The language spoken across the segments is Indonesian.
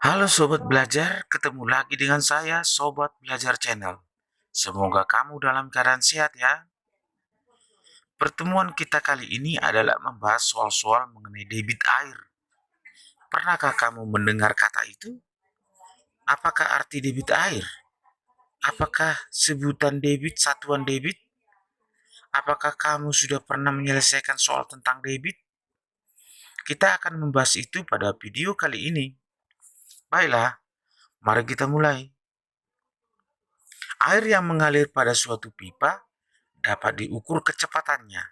Halo Sobat Belajar, ketemu lagi dengan saya Sobat Belajar Channel. Semoga kamu dalam keadaan sehat ya. Pertemuan kita kali ini adalah membahas soal-soal mengenai debit air. Pernahkah kamu mendengar kata itu? Apakah arti debit air? Apakah sebutan debit satuan debit? Apakah kamu sudah pernah menyelesaikan soal tentang debit? Kita akan membahas itu pada video kali ini. Baiklah, mari kita mulai. Air yang mengalir pada suatu pipa dapat diukur kecepatannya.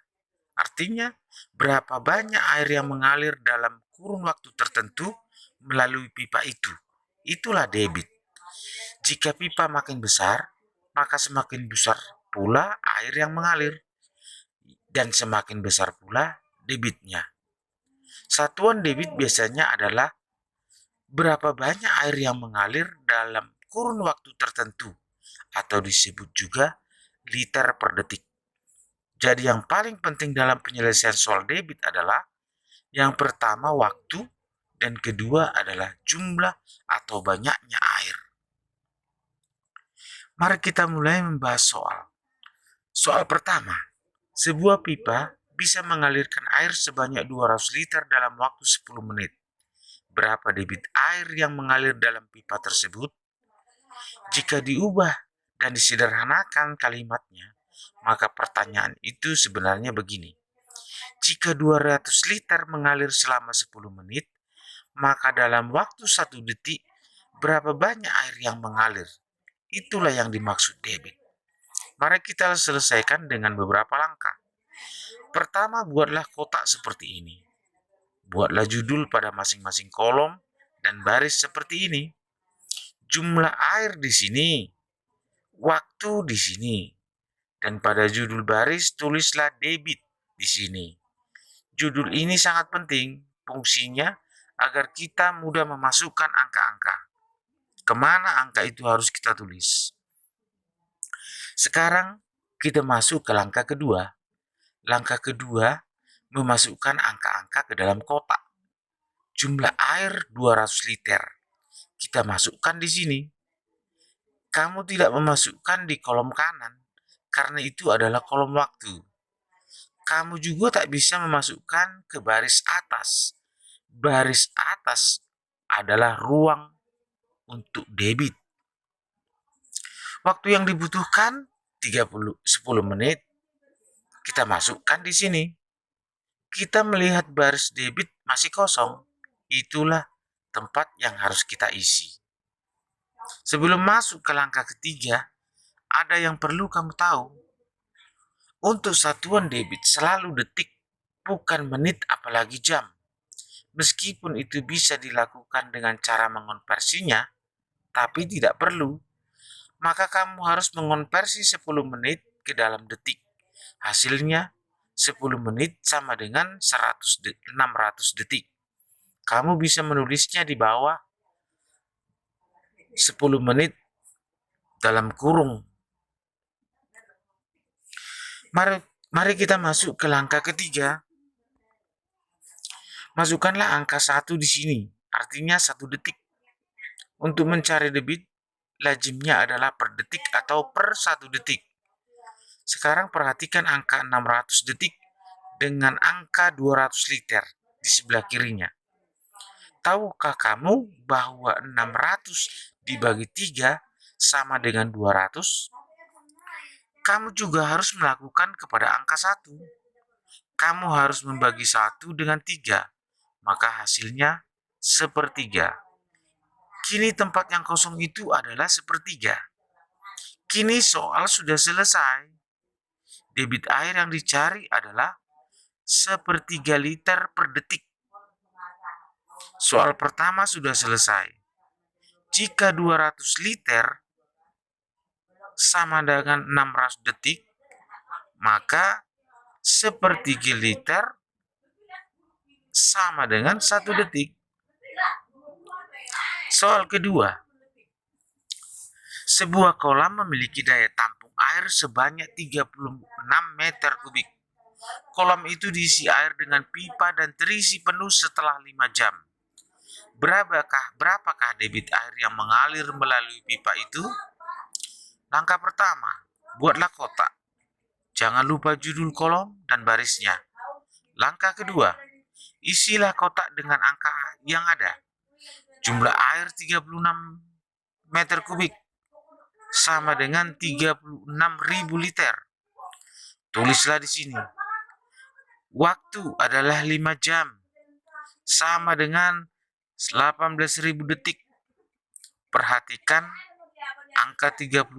Artinya, berapa banyak air yang mengalir dalam kurun waktu tertentu melalui pipa itu. Itulah debit. Jika pipa makin besar, maka semakin besar pula air yang mengalir. Dan semakin besar pula debitnya. Satuan debit biasanya adalah berapa banyak air yang mengalir dalam kurun waktu tertentu, atau disebut juga liter per detik. Jadi yang paling penting dalam penyelesaian soal debit adalah yang pertama waktu dan kedua adalah jumlah atau banyaknya air. Mari kita mulai membahas soal. Soal pertama, sebuah pipa bisa mengalirkan air sebanyak 200 liter dalam waktu 10 menit. Berapa debit air yang mengalir dalam pipa tersebut? Jika diubah dan disederhanakan kalimatnya, maka pertanyaan itu sebenarnya begini. Jika 200 liter mengalir selama 10 menit, maka dalam waktu 1 detik, berapa banyak air yang mengalir? Itulah yang dimaksud debit. Mari kita selesaikan dengan beberapa langkah. Pertama, buatlah kotak seperti ini. Buatlah judul pada masing-masing kolom dan baris seperti ini. Jumlah air di sini, waktu di sini, dan pada judul baris tulislah debit di sini. Judul ini sangat penting, fungsinya agar kita mudah memasukkan angka-angka. Kemana angka itu harus kita tulis? Sekarang kita masuk ke langkah kedua. Langkah kedua, memasukkan angka-angka ke dalam kotak. Jumlah air 200 liter. Kita masukkan di sini. Kamu tidak memasukkan di kolom kanan, karena itu adalah kolom waktu. Kamu juga tak bisa memasukkan ke baris atas. Baris atas adalah ruang untuk debit. Waktu yang dibutuhkan 10 menit. Kita masukkan di sini. Kita melihat baris debit masih kosong. Itulah tempat yang harus kita isi. Sebelum masuk ke langkah ketiga, ada yang perlu kamu tahu. Untuk satuan debit selalu detik, bukan menit apalagi jam. Meskipun itu bisa dilakukan dengan cara mengonversinya, tapi tidak perlu. Maka kamu harus mengonversi 10 menit ke dalam detik. Hasilnya 10 menit sama dengan 600 detik. Kamu bisa menulisnya di bawah 10 menit dalam kurung. Mari kita masuk ke langkah ketiga. Masukkanlah angka 1 di sini, artinya 1 detik. Untuk mencari debit, lazimnya adalah per detik atau per 1 detik. Sekarang perhatikan angka 600 detik dengan angka 200 liter di sebelah kirinya. Tahukah kamu bahwa 600 dibagi 3 sama dengan 200? Kamu juga harus melakukan kepada angka 1. Kamu harus membagi 1 dengan 3, maka hasilnya sepertiga. Kini tempat yang kosong itu adalah sepertiga. Kini soal sudah selesai. Debit air yang dicari adalah sepertiga liter per detik. Soal pertama sudah selesai. Jika 200 liter sama dengan 600 detik, maka sepertiga liter sama dengan 1 detik. Soal kedua, sebuah kolam memiliki daya tampung air sebanyak 36 meter kubik. Kolam itu diisi air dengan pipa dan terisi penuh setelah 5 jam. Berapakah debit air yang mengalir melalui pipa itu? Langkah pertama, buatlah kotak. Jangan lupa judul kolom dan barisnya. Langkah kedua, isilah kotak dengan angka yang ada. Jumlah air 36 meter kubik sama dengan 36.000 liter. Tulislah di sini. Waktu adalah 5 jam sama dengan 18.000 detik. Perhatikan angka 36.000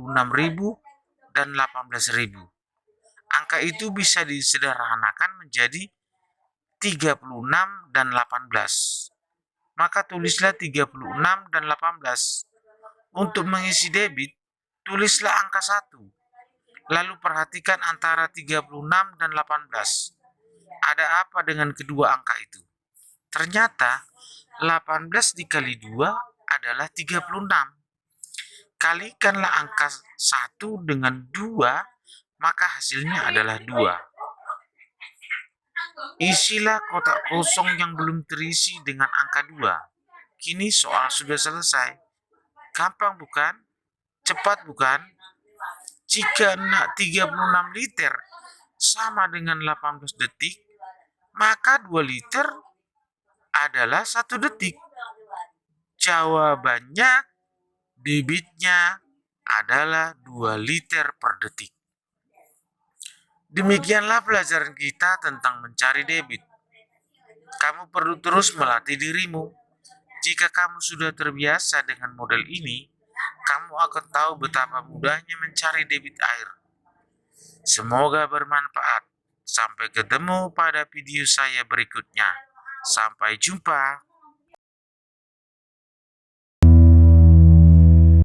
dan 18.000. Angka itu bisa disederhanakan menjadi 36 dan 18. Maka tulislah 36 dan 18. Untuk mengisi debit, tulislah angka 1. Lalu perhatikan antara 36 dan 18. Ada apa dengan kedua angka itu? Ternyata 18 dikali 2 adalah 36. Kalikanlah angka 1 dengan 2, maka hasilnya adalah 2. Isilah kotak kosong yang belum terisi dengan angka 2. Kini soal sudah selesai. Gampang bukan? Cepat bukan? Jika 36 liter sama dengan 18 detik, maka 2 liter adalah 1 detik. Jawabannya, debitnya adalah 2 liter per detik. Demikianlah pelajaran kita tentang mencari debit. Kamu perlu terus melatih dirimu. Jika kamu sudah terbiasa dengan model ini, kamu akan tahu betapa mudahnya mencari debit air. Semoga bermanfaat. Sampai ketemu pada video saya berikutnya. Sampai jumpa.